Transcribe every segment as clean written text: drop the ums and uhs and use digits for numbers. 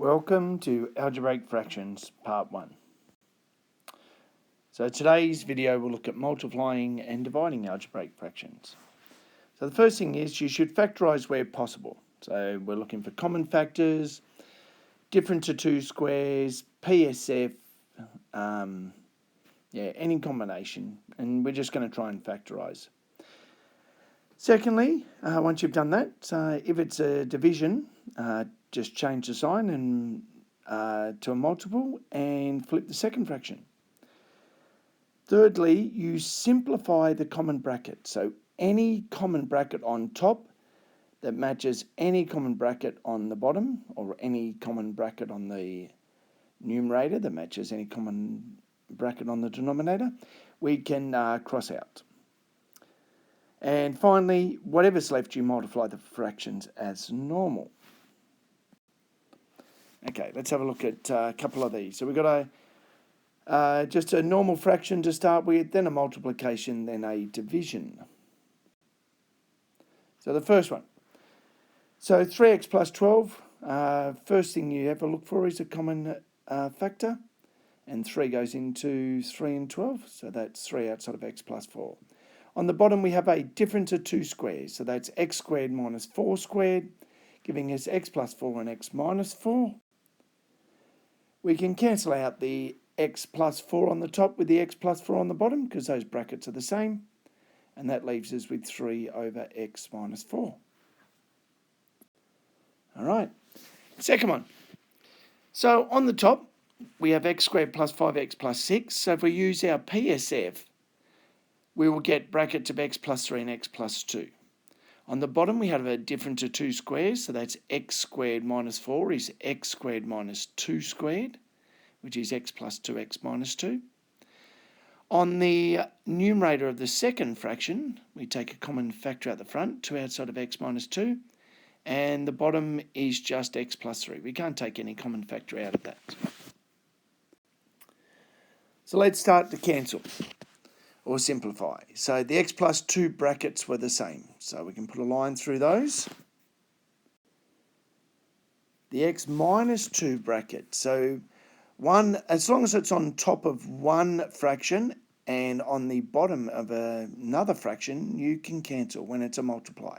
Welcome to Algebraic Fractions Part 1. So today's video will look at multiplying and dividing algebraic fractions. So the first thing is you should factorise where possible. So we're looking for common factors, different to 2 squares, PSF, any combination, and we're just going to try and factorise. Secondly, once you've done that, if it's a division, just change the sign and to a multiple and flip the second fraction. Thirdly, you simplify the common bracket. So any common bracket on top that matches any common bracket on the bottom, or any common bracket on the numerator that matches any common bracket on the denominator, we can cross out. And finally, whatever's left, you multiply the fractions as normal. Okay, let's have a look at a couple of these. So we've got just a normal fraction to start with, then a multiplication, then a division. So the first one. So 3x plus 12, first thing you have a look for is a common factor. And 3 goes into 3 and 12, so that's 3 outside of x plus 4. On the bottom, we have a difference of 2 squares. So that's x squared minus 4 squared, giving us x plus 4 and x minus 4. We can cancel out the x plus 4 on the top with the x plus 4 on the bottom, because those brackets are the same. And that leaves us with 3 over x minus 4. All right, second one. So on the top, we have x squared plus 5x plus 6. So if we use our PSF, we will get brackets of x plus 3 and x plus 2. On the bottom, we have a difference of 2 squares, so that's x squared minus 4 is x squared minus 2 squared, which is x plus 2x minus 2. On the numerator of the second fraction, we take a common factor at the front, 2 outside of x minus 2, and the bottom is just x plus 3. We can't take any common factor out of that. So let's start to cancel or simplify. So the x plus 2 brackets were the same. So we can put a line through those. The x minus 2 bracket. So as long as it's on top of one fraction and on the bottom of another fraction, you can cancel when it's a multiply.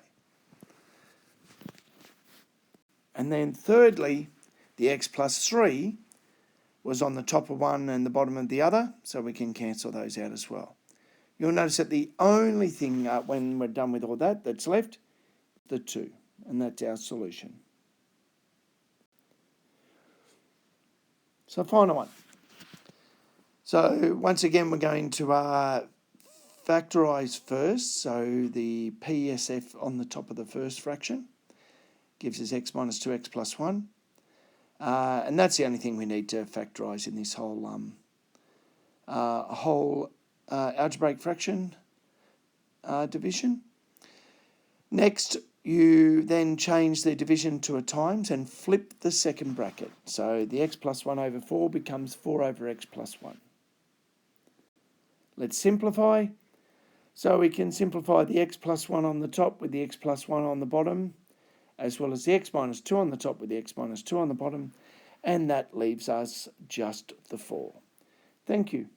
And then thirdly, the x plus 3 was on the top of one and the bottom of the other, so we can cancel those out as well. You'll notice that the only thing when we're done with all that that's left, the 2, and that's our solution. So final one. So once again, we're going to factorise first. So the PSF on the top of the first fraction gives us x minus 2x plus 1. And that's the only thing we need to factorise in this whole algebraic fraction division. Next, you then change the division to a times and flip the second bracket. So the x plus 1 over 4 becomes 4 over x plus 1. Let's simplify. So we can simplify the x plus 1 on the top with the x plus 1 on the bottom, as well as the x minus 2 on the top with the x minus 2 on the bottom, and that leaves us just the 4. Thank you.